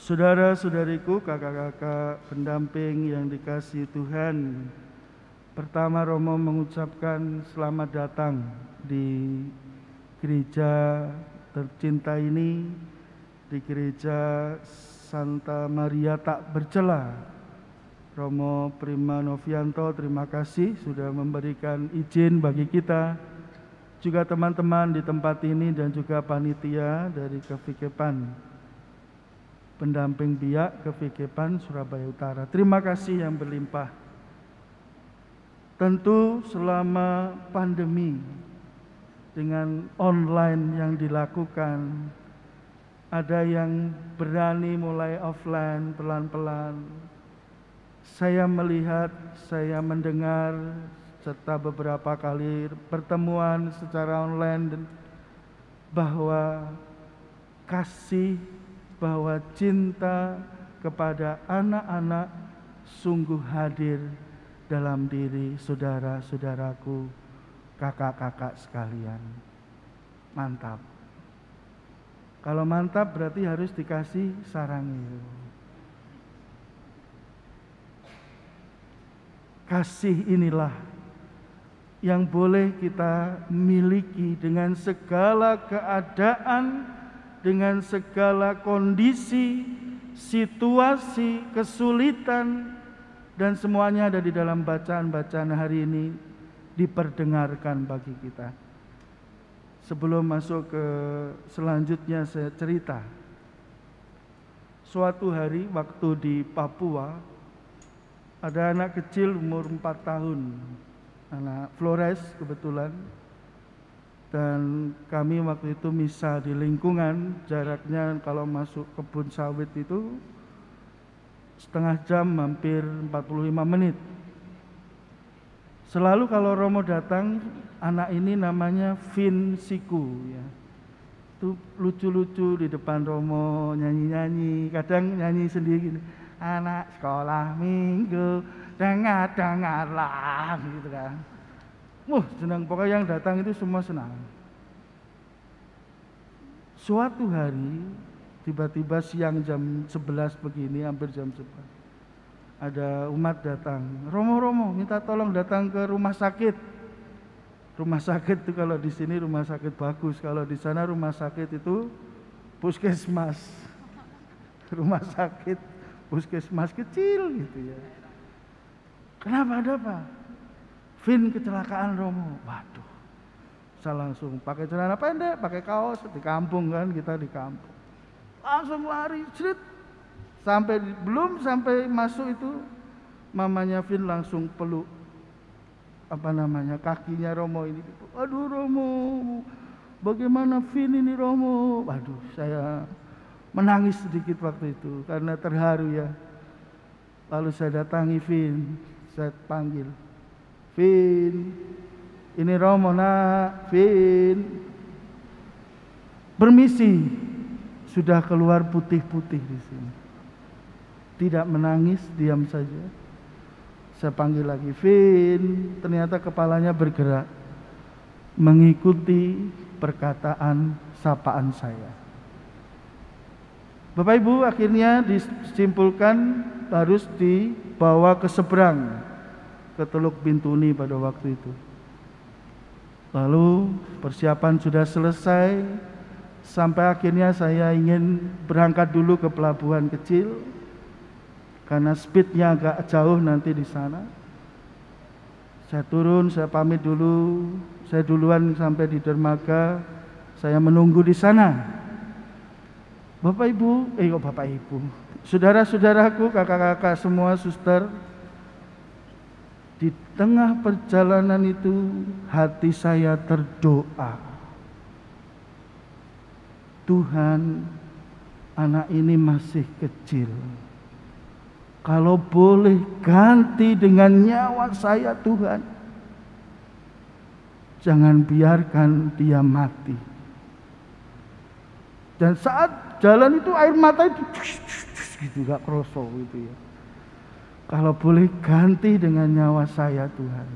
Saudara-saudariku, kakak-kakak pendamping yang dikasihi Tuhan, pertama Romo mengucapkan selamat datang di gereja tercinta ini, di gereja Santa Maria Tak Bercela. Romo Prima Novianto, terima kasih sudah memberikan izin bagi kita, juga teman-teman di tempat ini dan juga panitia dari Kevikepan, pendamping biak Kevikepan Surabaya Utara. Terima kasih yang berlimpah. Tentu selama pandemi dengan online yang dilakukan, ada yang berani mulai offline pelan-pelan. Saya melihat, saya mendengar, serta beberapa kali pertemuan secara online, bahwa kasih, bahwa cinta kepada anak-anak sungguh hadir dalam diri saudara-saudaraku, kakak-kakak sekalian. Mantap. Kalau mantap berarti harus dikasih sarangil. Kasih inilah yang boleh kita miliki dengan segala keadaan, dengan segala kondisi, situasi, kesulitan, dan semuanya ada di dalam bacaan-bacaan hari ini diperdengarkan bagi kita. Sebelum masuk ke selanjutnya, saya cerita. Suatu hari waktu di Papua, ada anak kecil umur 4 tahun, anak Flores kebetulan. Dan kami waktu itu misa di lingkungan, jaraknya kalau masuk kebun sawit itu setengah jam, hampir 45 menit. Selalu kalau Romo datang, anak ini namanya Vin Siku ya. Itu lucu-lucu di depan Romo, nyanyi-nyanyi, kadang nyanyi sendiri gini. Anak sekolah minggu, dengar-dengarlah gitu kan. Senang, pokoknya yang datang itu semua senang. Suatu hari, tiba-tiba siang jam 11 begini, hampir jam 11, ada umat datang. Romo, minta tolong datang ke rumah sakit. Rumah sakit itu kalau di sini rumah sakit bagus, kalau di sana rumah sakit itu puskesmas. Rumah sakit puskesmas kecil gitu ya. Kenapa, ada apa? Vin kecelakaan Romo. Waduh, saya langsung pakai celana pendek, pakai kaos, di kampung kan, kita di kampung. Langsung lari, cerit. Belum sampai masuk itu, mamanya Vin langsung peluk kakinya Romo ini. Aduh Romo, bagaimana Vin ini Romo? Waduh, saya menangis sedikit waktu itu karena terharu ya. Lalu saya datangi Vin, saya panggil, Vin, ini Romo nak. Vin, permisi, sudah keluar putih-putih di sini. Tidak menangis, diam saja. Saya panggil lagi, Vin, ternyata kepalanya bergerak mengikuti perkataan sapaan saya. Bapak Ibu, akhirnya disimpulkan harus dibawa ke seberang, ke Teluk Bintuni pada waktu itu. Lalu persiapan sudah selesai, sampai akhirnya saya ingin berangkat dulu ke pelabuhan kecil karena speednya agak jauh nanti di sana. Saya turun, saya pamit dulu, saya duluan sampai di dermaga, saya menunggu di sana. Bapak Ibu, saudara-saudaraku, kakak-kakak semua, suster, di tengah perjalanan itu hati saya terdoa. Tuhan, anak ini masih kecil. Kalau boleh ganti dengan nyawa saya Tuhan, jangan biarkan dia mati. Dan saat jalan itu air mata itu gitu, gak kroso gitu ya. Kalau boleh ganti dengan nyawa saya Tuhan.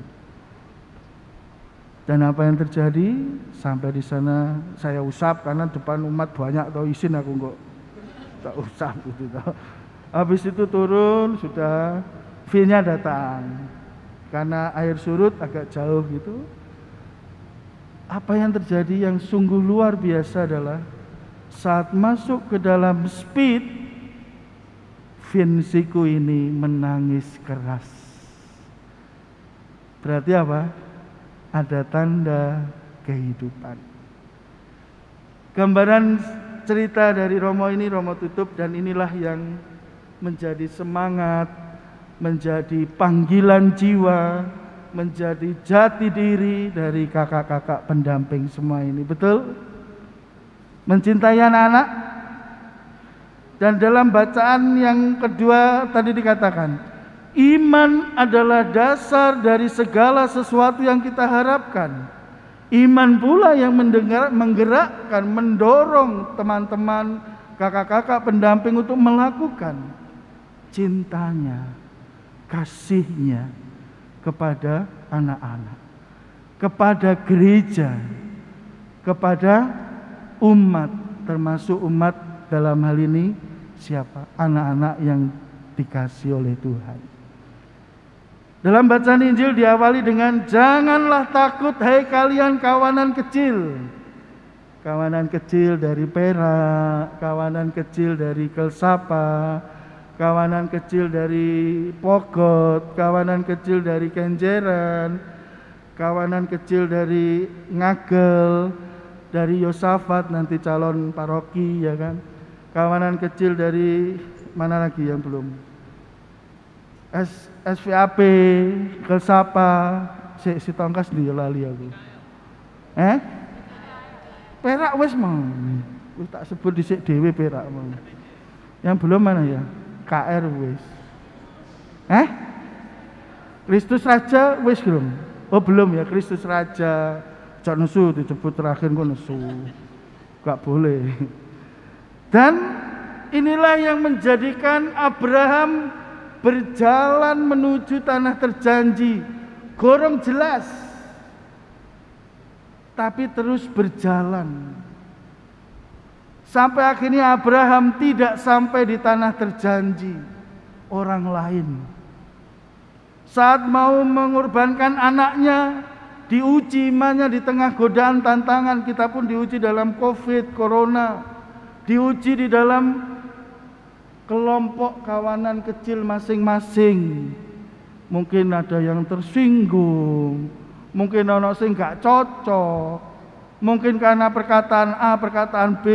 Dan apa yang terjadi? Sampai di sana saya usap karena depan umat banyak, atau izin aku kok Tak usah gitu. Habis itu turun, sudah V-nya datang. Karena air surut agak jauh gitu. Apa yang terjadi yang sungguh luar biasa adalah saat masuk ke dalam speed, Vinciku ini menangis keras. Berarti apa? Ada tanda kehidupan. Gambaran cerita dari Romo ini Romo tutup, dan inilah yang menjadi semangat, menjadi panggilan jiwa, menjadi jati diri dari kakak-kakak pendamping semua ini. Betul? Mencintai anak-anak. Dan dalam bacaan yang kedua tadi dikatakan, iman adalah dasar dari segala sesuatu yang kita harapkan. Iman pula yang menggerakkan, mendorong teman-teman, kakak-kakak pendamping untuk melakukan cintanya, kasihnya kepada anak-anak, kepada gereja, kepada umat, termasuk umat dalam hal ini siapa? Anak-anak yang dikasih oleh Tuhan. Dalam bacaan Injil diawali dengan janganlah takut hai kalian kawanan kecil. Kawanan kecil dari Perak, kawanan kecil dari Kelsapa, kawanan kecil dari Pogot, kawanan kecil dari Kenjeran, kawanan kecil dari Ngagel, dari Yosafat nanti calon paroki, ya kan. Kawanan kecil dari mana lagi yang belum? SVAP, Kelsapa, si Tongkas di lali aku. Perak wis mau. Wis tak sebut dhisik dhewe Perak mau. Yang belum mana ya? KR wis. Kristus Raja wis belum? Oh belum ya, Kristus Raja. Cak nesu disebut terakhir kok nesu. Gak boleh. Dan inilah yang menjadikan Abraham berjalan menuju tanah terjanji. Gorong jelas, tapi terus berjalan. Sampai akhirnya Abraham tidak sampai di tanah terjanji, orang lain. Saat mau mengorbankan anaknya, diuji imannya di tengah godaan tantangan. Kita pun diuji dalam COVID, Corona. Diuji di dalam kelompok kawanan kecil masing-masing. Mungkin ada yang tersinggung, mungkin ono sing gak cocok, mungkin karena perkataan A, perkataan B,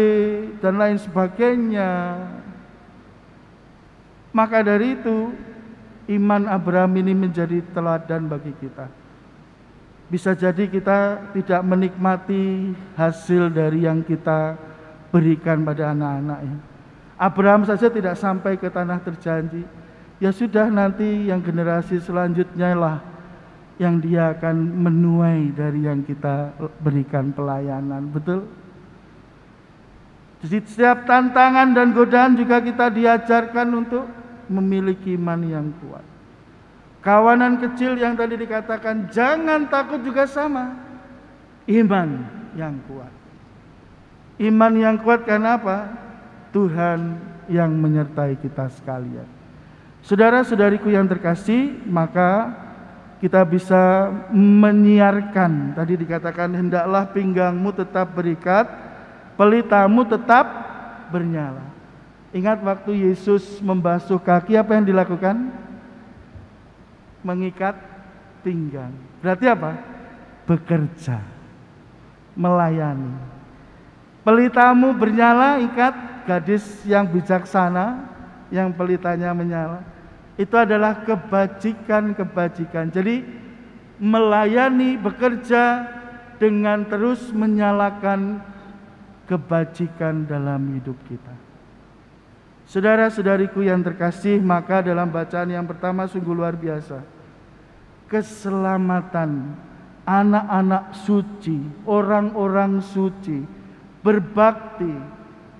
dan lain sebagainya. Maka dari itu, iman Abraham ini menjadi teladan bagi kita. Bisa jadi kita tidak menikmati hasil dari yang kita berikan pada anak-anaknya. Abraham saja tidak sampai ke tanah terjanji. Ya sudah, nanti yang generasi selanjutnya lah yang dia akan menuai dari yang kita berikan pelayanan. Betul? Jadi setiap tantangan dan godaan juga kita diajarkan untuk memiliki iman yang kuat. Kawanan kecil yang tadi dikatakan jangan takut juga sama. Iman yang kuat. Iman yang kuat karena apa? Tuhan yang menyertai kita sekalian. Saudara-saudariku yang terkasih, maka kita bisa menyiarkan. Tadi dikatakan hendaklah pinggangmu tetap berikat, pelitamu tetap bernyala. Ingat waktu Yesus membasuh kaki, apa yang dilakukan? Mengikat pinggang. Berarti apa? Bekerja, melayani. Pelitamu bernyala, ikat. Gadis yang bijaksana, yang pelitanya menyala. Itu adalah kebajikan-kebajikan. Jadi melayani, bekerja dengan terus menyalakan kebajikan dalam hidup kita. Saudara-saudariku yang terkasih, maka dalam bacaan yang pertama sungguh luar biasa. Keselamatan anak-anak suci, orang-orang suci, berbakti,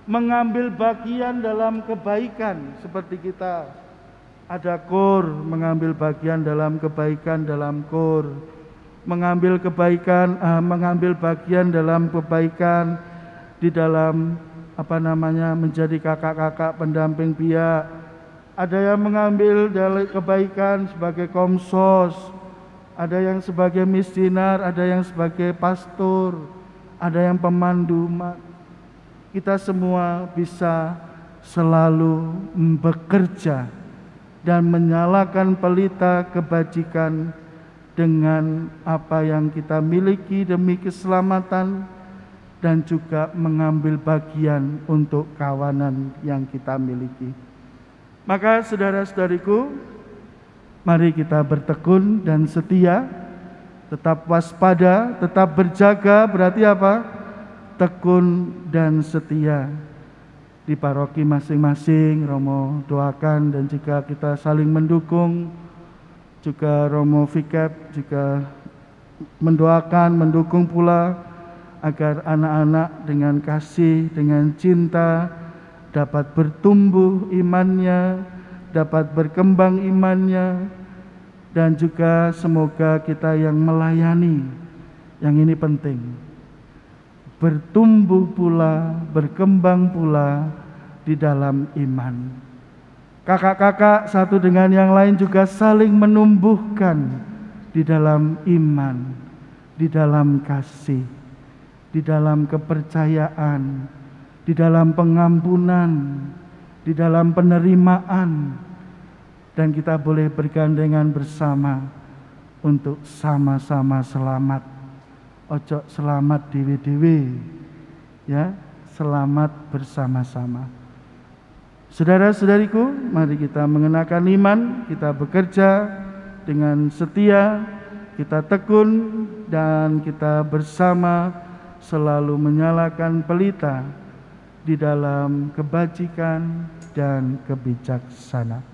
mengambil bagian dalam kebaikan. Seperti kita ada KOR, mengambil bagian dalam kebaikan dalam KOR, mengambil bagian dalam kebaikan di dalam menjadi kakak-kakak pendamping biak, ada yang mengambil dari kebaikan sebagai komsos, ada yang sebagai misioner, ada yang sebagai pastor, ada yang pemandu umat. Kita semua bisa selalu bekerja dan menyalakan pelita kebajikan dengan apa yang kita miliki demi keselamatan, dan juga mengambil bagian untuk kawanan yang kita miliki. Maka saudara-saudariku, mari kita bertekun dan setia, tetap waspada, tetap berjaga. Berarti apa? Tekun dan setia. Di paroki masing-masing Romo doakan, dan jika kita saling mendukung, juga Romo Vikep juga mendoakan, mendukung pula agar anak-anak dengan kasih, dengan cinta dapat bertumbuh imannya, dapat berkembang imannya, dan juga semoga kita yang melayani, yang ini penting, bertumbuh pula, berkembang pula di dalam iman. Kakak-kakak satu dengan yang lain juga saling menumbuhkan di dalam iman, di dalam kasih, di dalam kepercayaan, di dalam pengampunan, di dalam penerimaan, dan kita boleh bergandengan bersama untuk sama-sama selamat. Ojo selamat dewe-dewe, ya, selamat bersama-sama. Saudara-saudariku, mari kita mengenakan iman, kita bekerja dengan setia, kita tekun, dan kita bersama selalu menyalakan pelita di dalam kebajikan dan kebijaksanaan.